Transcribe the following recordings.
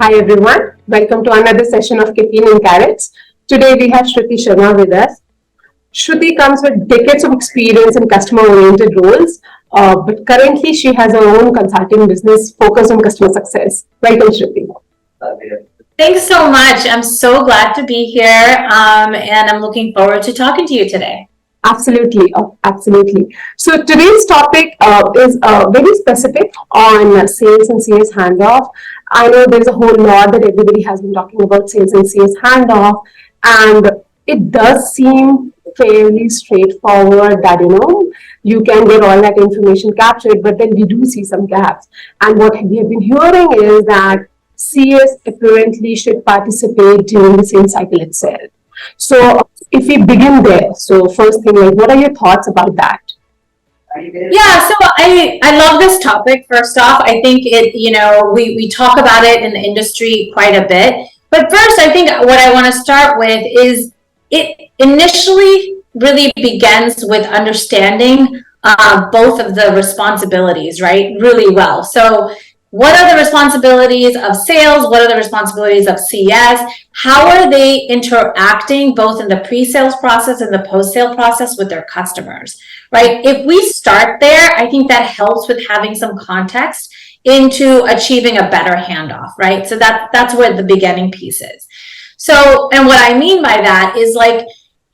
Hi everyone, welcome to another session of Caffeine and Carrots. Today we have Shruti Sharma with us. Shruti comes with decades of experience in customer-oriented roles, but currently she has her own consulting business focused on customer success. Welcome, Shruti. Thanks so much. I'm so glad to be here, and I'm looking forward to talking to you today. Absolutely, absolutely. So today's topic is very specific on sales and CS handoff. I know there's a whole lot that everybody has been talking about sales and CS handoff, and it does seem fairly straightforward that you can get all that information captured, but then we do see some gaps. And what we have been hearing is that CS apparently should participate during the sales cycle itself. So if we begin there, so first thing, like, what are your thoughts about that? Yeah, so I love this topic. First off, I think we talk about it in the industry quite a bit. But first, I think what I want to start with is it initially really begins with understanding both of the responsibilities, right, really well. So what are the responsibilities of sales? What are the responsibilities of CS? How are they interacting both in the pre-sales process and the post-sale process with their customers, right? If we start there, I think that helps with having some context into achieving a better handoff, right? So that's where the beginning piece is. So, and what I mean by that is like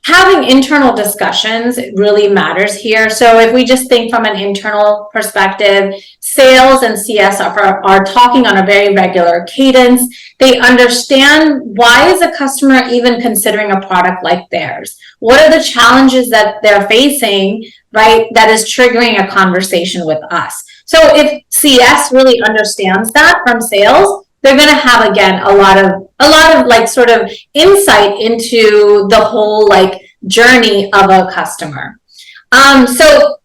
having internal discussions really matters here. So if we just think from an internal perspective, sales and CS are talking on a very regular cadence. They understand, why is a customer even considering a product like theirs? What are the challenges that they're facing, right, that is triggering a conversation with us? So if CS really understands that from sales, they're going to have, again, a lot of like sort of insight into the whole like journey of a customer. So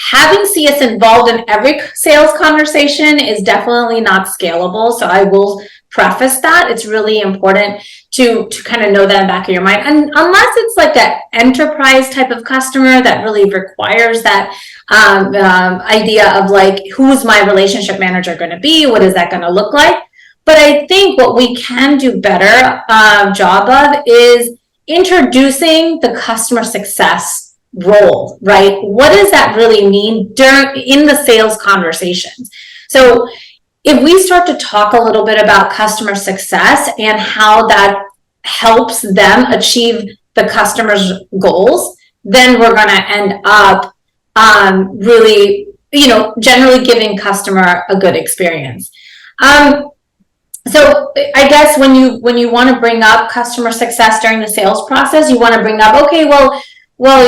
having CS involved in every sales conversation is definitely not scalable. So I will preface that. It's really important to kind of know that in the back of your mind. And unless it's like an enterprise type of customer that really requires that idea of like, who's my relationship manager going to be? What is that going to look like? But I think what we can do better job of is introducing the customer success role, right? What does that really mean in the sales conversations? So if we start to talk a little bit about customer success and how that helps them achieve the customer's goals, then we're going to end up really, generally giving customer a good experience. So I guess when you want to bring up customer success during the sales process, you want to bring up, okay, well,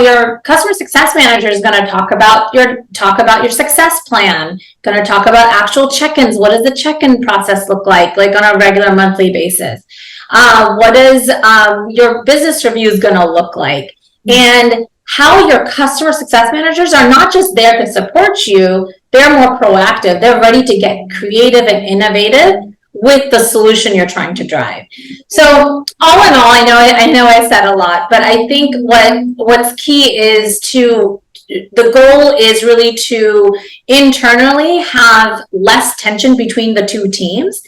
your customer success manager is going to talk about your success plan, going to talk about actual check-ins. What does the check-in process look like on a regular monthly basis? What is your business reviews going to look like? And how your customer success managers are not just there to support you, they're more proactive. They're ready to get creative and innovative with the solution you're trying to drive. So all in all, I know I said a lot, but I think what's key is the goal is really to internally have less tension between the two teams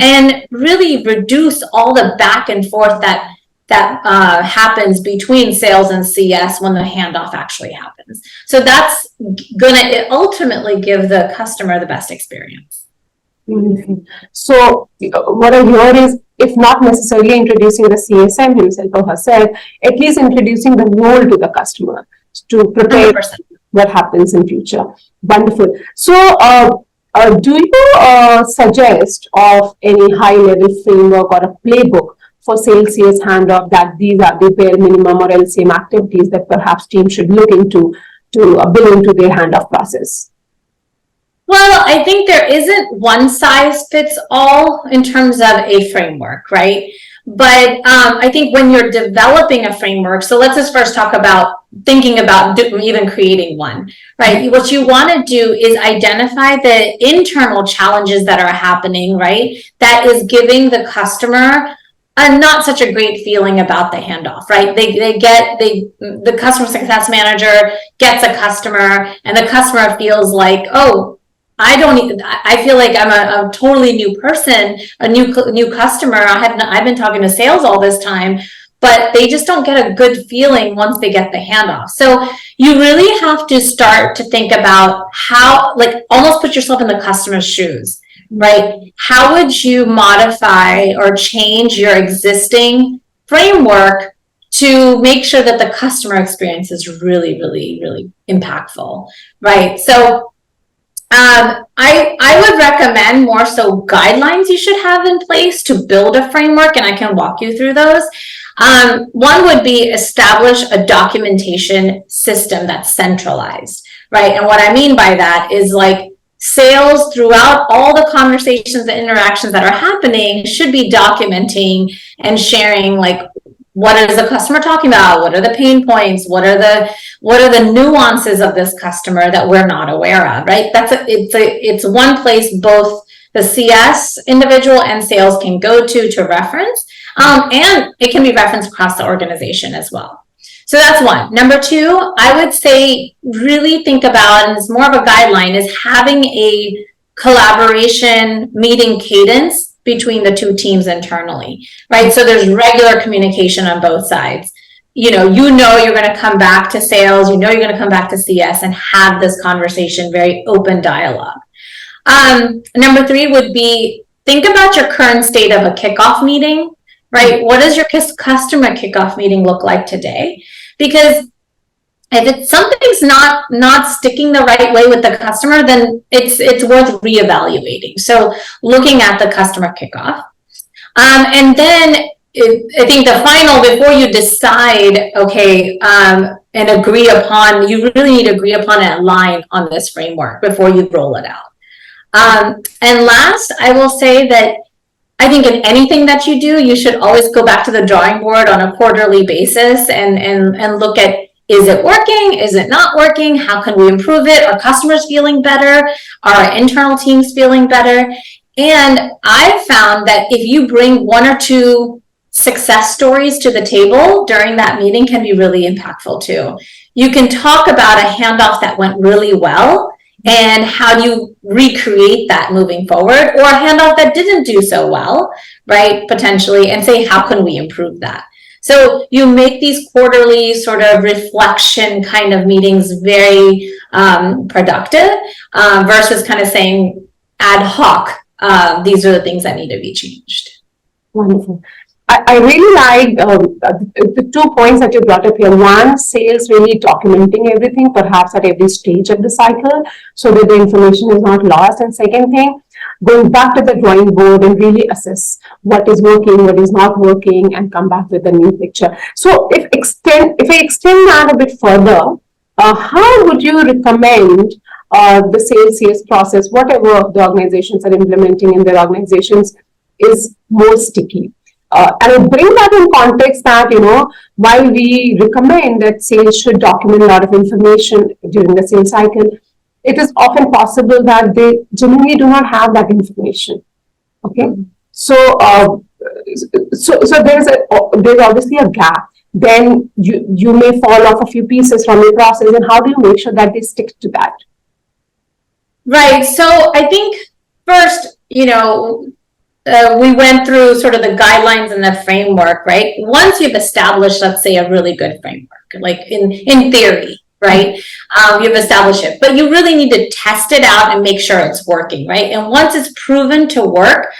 and really reduce all the back and forth that happens between sales and CS when the handoff actually happens. So that's going to ultimately give the customer the best experience. Mm-hmm. So what I hear is, if not necessarily introducing the CSM himself or herself, at least introducing the role to the customer to prepare 100%. What happens in future. Wonderful. So do you suggest of any high-level framework or a playbook for sales CS handoff, that these are the bare minimum or LCM activities that perhaps teams should look into to build into their handoff process? Well, I think there isn't one size fits all in terms of a framework, right? But I think when you're developing a framework, so let's just first talk about thinking about even creating one, right? What you want to do is identify the internal challenges that are happening, right? That is giving the customer not such a great feeling about the handoff, right? The customer success manager gets a customer and the customer feels like, oh, I feel like I'm a totally new person, a new customer. I've been talking to sales all this time, but they just don't get a good feeling once they get the handoff. So you really have to start to think about how, like, almost put yourself in the customer's shoes, right? How would you modify or change your existing framework to make sure that the customer experience is really, really, really impactful, right? So I would recommend more so guidelines you should have in place to build a framework, and I can walk you through those. One would be establish a documentation system that's centralized, right? And what I mean by that is, like, sales throughout all the conversations and interactions that are happening should be documenting and sharing, like, what is the customer talking about? What are the pain points? What are the nuances of this customer that we're not aware of, right? It's one place both the CS individual and sales can go to reference, and it can be referenced across the organization as well. So that's one. Number two, I would say really think about, and it's more of a guideline, is having a collaboration meeting cadence between the two teams internally, right? So there's regular communication on both sides. You're going to come back to sales, you're going to come back to CS and have this conversation, very open dialogue. Number three would be, think about your current state of a kickoff meeting, right? What does your customer kickoff meeting look like today? Because if something's not sticking the right way with the customer, then it's worth reevaluating. So looking at the customer kickoff. And then I think the final, before you decide, okay, and agree upon, you really need to agree upon and align on this framework before you roll it out. And last, I will say that I think in anything that you do, you should always go back to the drawing board on a quarterly basis and look at, is it working? Is it not working? How can we improve it? Are customers feeling better? Are our internal teams feeling better? And I've found that if you bring one or two success stories to the table during that meeting, can be really impactful too. You can talk about a handoff that went really well and how do you recreate that moving forward, or a handoff that didn't do so well, right, potentially, and say, how can we improve that? So you make these quarterly sort of reflection kind of meetings very productive versus kind of saying ad hoc, these are the things that need to be changed. Wonderful. I really like the 2 points that you brought up here. One, sales really documenting everything, perhaps at every stage of the cycle, so that the information is not lost. And second thing, going back to the drawing board and really assess what is working, what is not working, and come back with a new picture. So if I extend that a bit further, how would you recommend the sales CS process, whatever the organizations are implementing in their organizations, is more sticky? And I bring that in context that, while we recommend that sales should document a lot of information during the sales cycle, it is often possible that they generally do not have that information. Okay, so there's obviously a gap. Then you may fall off a few pieces from your process, and how do you make sure that they stick to that? Right. So I think first, we went through sort of the guidelines and the framework, right? Once you've established, let's say, a really good framework, like in theory, right? You've established it, but you really need to test it out and make sure it's working, right? And once it's proven to work,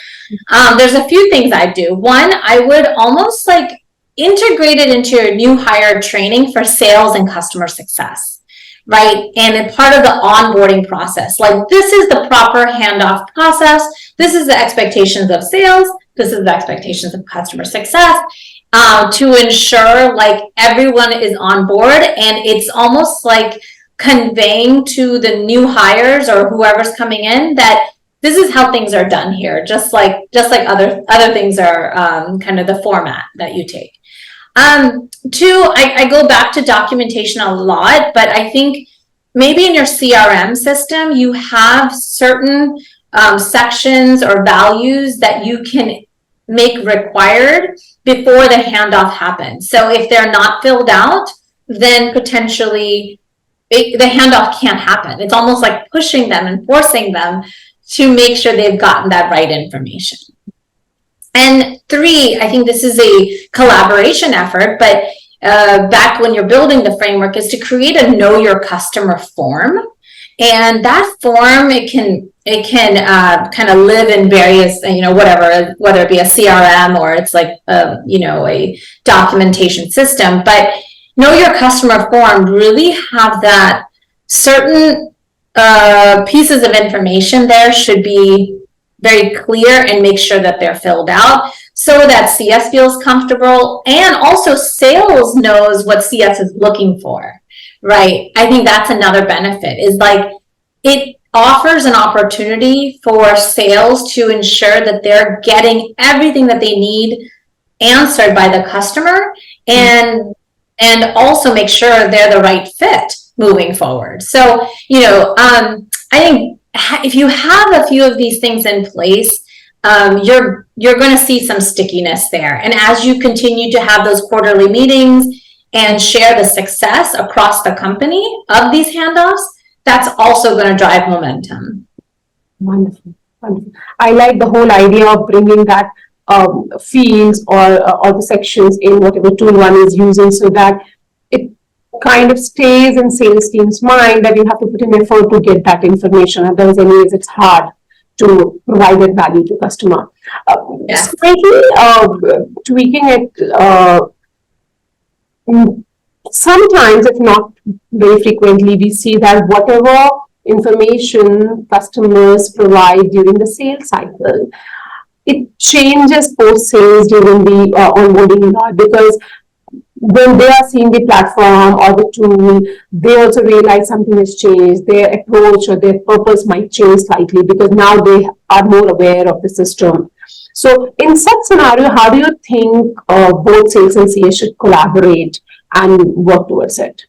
there's a few things I do. One, I would almost like integrate it into your new hire training for sales and customer success, right? And a part of the onboarding process, like, this is the proper handoff process. This is the expectations of sales. This is the expectations of customer success, to ensure like everyone is on board, and it's almost like conveying to the new hires or whoever's coming in that this is how things are done here, just like other things are kind of the format that you take. Two, I go back to documentation a lot, but I think maybe in your CRM system, you have certain sections or values that you can make required before the handoff happens. So if they're not filled out, then potentially the handoff can't happen. It's almost like pushing them and forcing them to make sure they've gotten that right information. And 3, I think this is a collaboration effort, but back when you're building the framework, is to create a know your customer form. And that form, it can kind of live in various, whatever, whether it be a CRM or it's like a documentation system. But know your customer form really have that certain pieces of information there should be very clear and make sure that they're filled out so that CS feels comfortable, and also sales knows what CS is looking for, right? I think that's another benefit, is like it offers an opportunity for sales to ensure that they're getting everything that they need answered by the customer, and also make sure they're the right fit moving forward. So, I think if you have a few of these things in place, you're going to see some stickiness there. And as you continue to have those quarterly meetings and share the success across the company of these handoffs, that's also going to drive momentum. Wonderful, wonderful. I like the whole idea of bringing that fields or the sections in whatever tool one is using, so that it kind of stays in sales team's mind that you have to put in effort to get that information. Otherwise, anyways, it's hard to provide that value to customer. Tweaking it, sometimes, if not very frequently, we see that whatever information customers provide during the sales cycle, it changes post-sales during the onboarding lot, because when they are seeing the platform or the tool, they also realize something has changed. Their approach or their purpose might change slightly because now they are more aware of the system. So in such scenario, how do you think both sales and CS should collaborate and work towards it?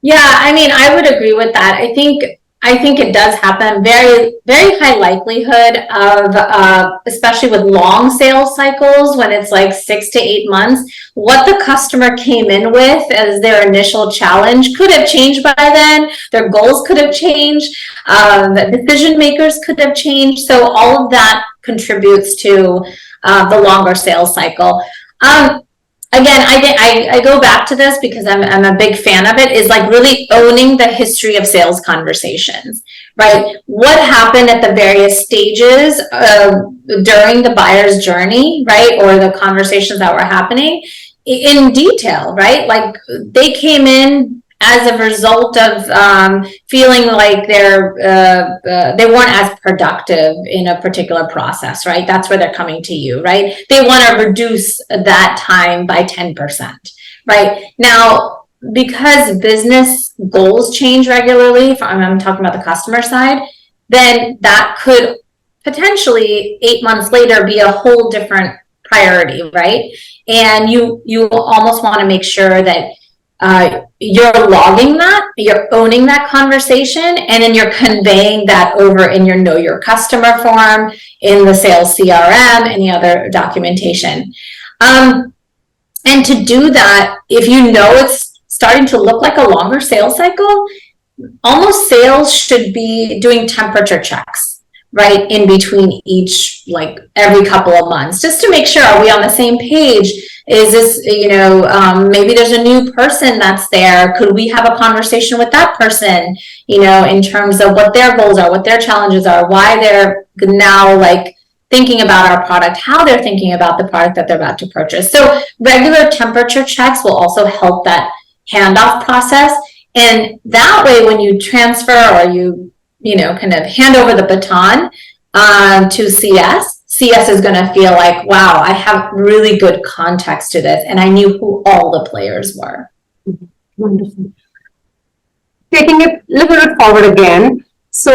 Yeah, I mean, I would agree with that. I think it does happen. Very, very high likelihood of, especially with long sales cycles, when it's like 6 to 8 months, what the customer came in with as their initial challenge could have changed by then. Their goals could have changed. The decision makers could have changed. So all of that contributes to the longer sales cycle. Again, I go back to this because I'm a big fan of it, is like really owning the history of sales conversations, right? What happened at the various stages during the buyer's journey, right? Or the conversations that were happening in detail, right? Like they came in as a result of feeling like they weren't as productive in a particular process, right? That's where they're coming to you, right? They want to reduce that time by 10%, right? Now, because business goals change regularly, I'm talking about the customer side, then that could potentially 8 months later be a whole different priority, right? And you almost want to make sure that you're logging that, you're owning that conversation, and then you're conveying that over in your know your customer form, in the sales CRM, any other documentation. And to do that, if you know it's starting to look like a longer sales cycle, almost sales should be doing temperature checks, right, in between each, like every couple of months, just to make sure, are we on the same page? Is this, maybe there's a new person that's there. Could we have a conversation with that person, in terms of what their goals are, what their challenges are, why they're now like thinking about our product, how they're thinking about the product that they're about to purchase. So regular temperature checks will also help that handoff process. And that way, when you transfer or you kind of hand over the baton to CS is going to feel like, wow, I have really good context to this, and I knew who all the players were. Wonderful. Taking it a little bit forward again, so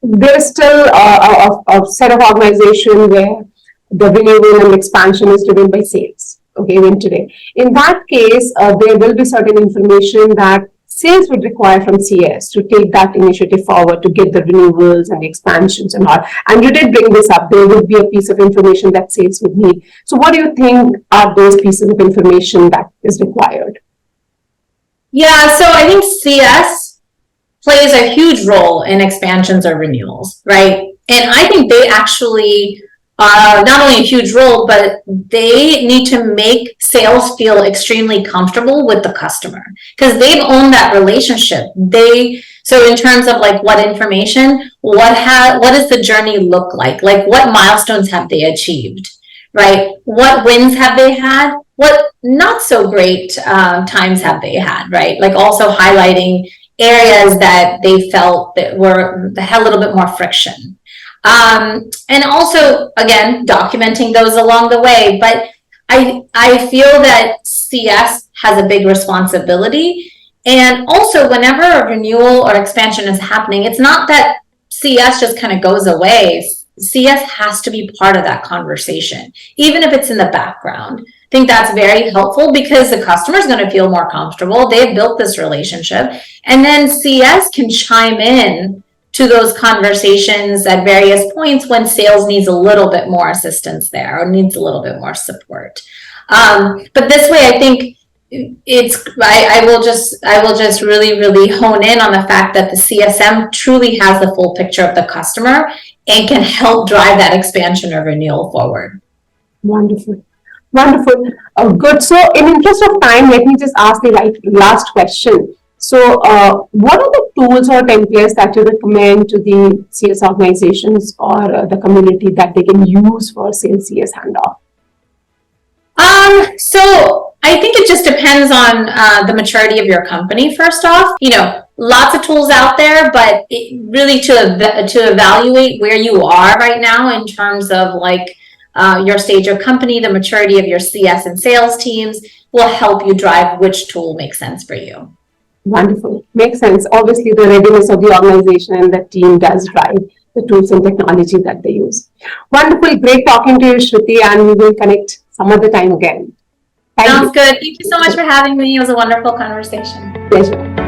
there's still a set of organizations where the renewal and expansion is driven by sales. Okay, even today. In that case, there will be certain information that sales would require from CS to take that initiative forward to get the renewals and expansions and all. And you did bring this up. There would be a piece of information that sales would need. So what do you think are those pieces of information that is required? Yeah, so I think CS plays a huge role in expansions or renewals, right? And I think they actually are not only a huge role, but they need to make sales feel extremely comfortable with the customer because they've owned that relationship. So in terms of like what information, what does the journey look like? Like what milestones have they achieved, right? What wins have they had? What not so great times have they had, right? Like also highlighting areas that they felt that had a little bit more friction. And also, again, documenting those along the way. But I feel that CS has a big responsibility. And also, whenever a renewal or expansion is happening, it's not that CS just kind of goes away. CS has to be part of that conversation, even if it's in the background. I think that's very helpful because the customer is going to feel more comfortable. They've built this relationship. And then CS can chime in to those conversations at various points when sales needs a little bit more assistance there or needs a little bit more support. But this way, I think I will just really hone in on the fact that the CSM truly has the full picture of the customer and can help drive that expansion or renewal forward. Wonderful. Wonderful. Good. So in interest of time, let me just ask the last question. So what are the tools or templates that you recommend to the CS organizations or the community that they can use for sales CS handoff? So I think it just depends on the maturity of your company, first off. Lots of tools out there, but really to evaluate where you are right now in terms of like your stage of company, the maturity of your CS and sales teams will help you drive which tool makes sense for you. Wonderful. Makes sense. Obviously, the readiness of the organization and the team does drive the tools and technology that they use. Wonderful. Great talking to you, Shruti, and we will connect some other time again. Sounds good. Thank you so much for having me. It was a wonderful conversation. Pleasure.